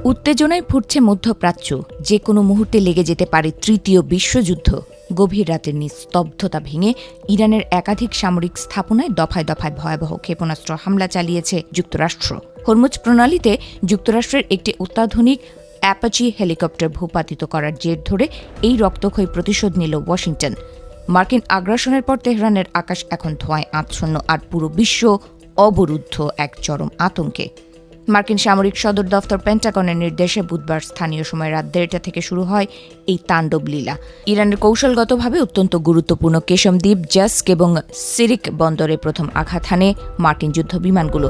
উত্তেজনায় ফুটছে মধ্যপ্রাচ্য, যে কোনো মুহূর্তে লেগে যেতে পারে তৃতীয় বিশ্বযুদ্ধ। গভীর রাতের নিস্তব্ধতা ভেঙে ইরানের একাধিক সামরিক স্থাপনায় দফায় দফায় ভয়াবহ ক্ষেপণাস্ত্র হামলা চালিয়েছে যুক্তরাষ্ট্র। হরমুজ প্রণালীতে যুক্তরাষ্ট্রের একটি অত্যাধুনিক অ্যাপাচি হেলিকপ্টার ভূপাতিত করার জের ধরে এই রক্তক্ষয়ী প্রতিশোধ নিল ওয়াশিংটন। মার্কিন আগ্রাসনের পর তেহরানের আকাশ এখন ধোঁয়ায় আচ্ছন্ন, আর পুরো বিশ্ব অবরুদ্ধ এক চরম আতঙ্কে। মার্কিন সামরিক সদর দফতর পেন্টাগনের নির্দেশে বুধবার স্থানীয় সময় রাত 1:30 থেকে শুরু হয় এই তাণ্ডব লীলা। ইরানের কৌশলগতভাবে অত্যন্ত গুরুত্বপূর্ণ কেশম দ্বীপ, জাস্ক এবং সিরিক বন্দরে প্রথম আঘাত হানে মার্কিন যুদ্ধ বিমানগুলো।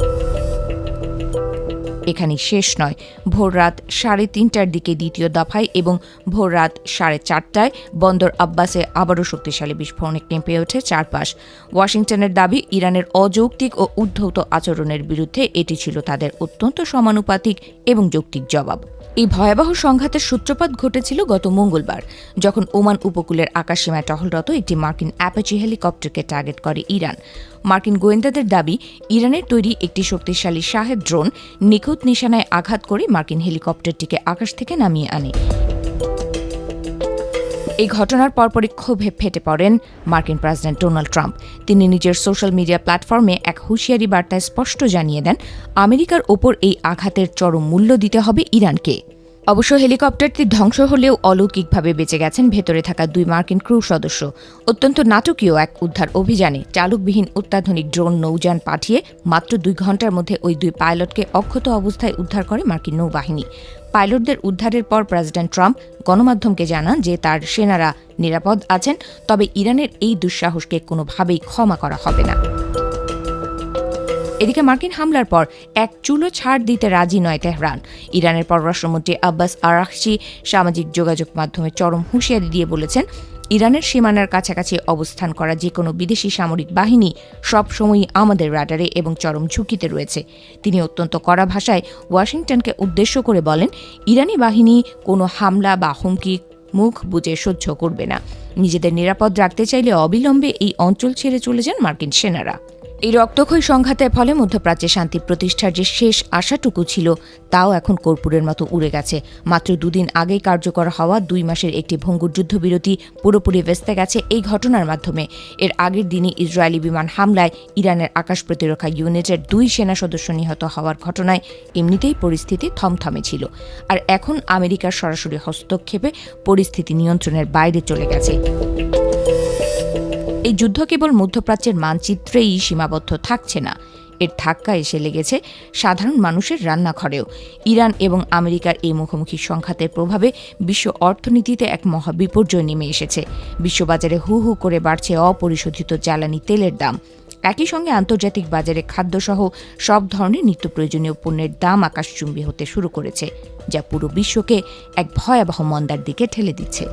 এখানেই শেষ নয়। ভোর রাত 3:30টার দিকে দ্বিতীয় দফায় এবং ভোর রাত 4:30টায় বন্দর আব্বাসে আবারও শক্তিশালী বিস্ফোরণে কেঁপে ওঠে চারপাশ। ওয়াশিংটনের দাবি, ইরানের অযৌক্তিক ও উদ্ধত আচরণের বিরুদ্ধে এটি ছিল তাদের অত্যন্ত সমানুপাতিক এবং যৌক্তিক জবাব। এই ভয়াবহ সংঘাতের সূত্রপাত ঘটেছিল গত মঙ্গলবার, যখন ওমান উপকূলের আকাশসীমায় টহলরত একটি মার্কিন অ্যাপাচি হেলিকপ্টারকে টার্গেট করে ইরান। মার্কিন গোয়েন্দাদের দাবি, ইরানের তৈরি একটি শক্তিশালী শাহেদ ড্রোন নিখুঁত নিশানায় আঘাত করে মার্কিন হেলিকপ্টারটিকে আকাশ থেকে নামিয়ে আনে। এই ঘটনার পরপরই ক্ষোভে ফেটে পড়েন মার্কিন প্রেসিডেন্ট ডোনাল্ড ট্রাম্প। তিনি নিজের সোশ্যাল মিডিয়া প্ল্যাটফর্মে এক হুঁশিয়ারি বার্তায় স্পষ্ট জানিয়ে দেন, আমেরিকার ওপর এই আঘাতের চরম মূল্য দিতে হবে ইরানকে। অবশ্য হেলিকপ্টারটি ধ্বংস হলেও অলৌকিকভাবে বেঁচে গেছেন ভেতরে থাকা 2 মার্কিন ক্রু সদস্য। অত্যন্ত নাটকীয় এক উদ্ধার অভিযানে চালকবিহীন অত্যাধুনিক ড্রোন নৌযান পাঠিয়ে মাত্র 2 ঘণ্টার মধ্যে ওই 2 পাইলটকে অক্ষত অবস্থায় উদ্ধার করে মার্কিন নৌবাহিনী। পাইলটদের উদ্ধারের পর প্রেসিডেন্ট ট্রাম্প গণমাধ্যমকে জানান যে তার সেনারা নিরাপদ আছেন, তবে ইরানের এই দুঃসাহসকে কোনোভাবেই ক্ষমা করা হবে না। এদিকে মার্কিন হামলার পর এক চুলো ছাড় দিতে রাজি নয় তেহরান। ইরানের পররাষ্ট্রমন্ত্রী আব্বাস আরাকচি সামাজিক যোগাযোগ মাধ্যমে চরম হুঁশিয়ারি দিয়ে বলেছেন, ইরানের সীমানার কাছাকাছি অবস্থান করা যে কোনো বিদেশি সামরিক বাহিনী সবসময়ই আমাদের রাডারে এবং চরম ঝুঁকিতে রয়েছে। তিনি অত্যন্ত কড়া ভাষায় ওয়াশিংটনকে উদ্দেশ্য করে বলেন, ইরানি বাহিনী কোনো হামলা বা হুমকি মুখ বুজে সহ্য করবে না। নিজেদের নিরাপদ রাখতে চাইলে অবিলম্বে এই অঞ্চল ছেড়ে চলে যান মার্কিন সেনারা। এই রক্তক্ষয়ী সংঘাতের ফলে মধ্যপ্রাচ্যে শান্তি প্রতিষ্ঠার যে শেষ আশাটুকু ছিল, তাও এখন কর্পূরের মতো উড়ে গেছে। মাত্র 2 দিন আগেই কার্যকর হওয়া 2 মাসের একটি ভঙ্গুর যুদ্ধবিরতি পুরোপুরি ভেস্তে গেছে এই ঘটনার মাধ্যমে। এর আগের দিনই ইসরায়েলি বিমান হামলায় ইরানের আকাশ প্রতিরক্ষা ইউনিটের 2 সেনা সদস্য নিহত হওয়ার ঘটনায় এমনিতেই পরিস্থিতি থমথমে ছিল, আর এখন আমেরিকার সরাসরি হস্তক্ষেপে পরিস্থিতি নিয়ন্ত্রণের বাইরে চলে গেছে। এই যুদ্ধ কেবল মধ্যপ্রাচ্যের মানচিত্রেই সীমাবদ্ধ থাকছে না, এর ধাক্কা এসে লেগেছে সাধারণ মানুষের রান্নাঘরেও। ইরান এবং আমেরিকার এই মুখোমুখি সংঘাতের প্রভাবে বিশ্ব অর্থনীতিতে এক মহা বিপর্যয় নেমে এসেছে। বিশ্ববাজারে হু হু করে বাড়ছে অপরিশোধিত জ্বালানি তেলের দাম। একই সঙ্গে আন্তর্জাতিক বাজারে খাদ্যসহ সব ধরনের নিত্য প্রয়োজনীয় পণ্যের দাম আকাশচুম্বী হতে শুরু করেছে, যা পুরো বিশ্বকে এক ভয়াবহ মন্দার দিকে ঠেলে দিচ্ছে।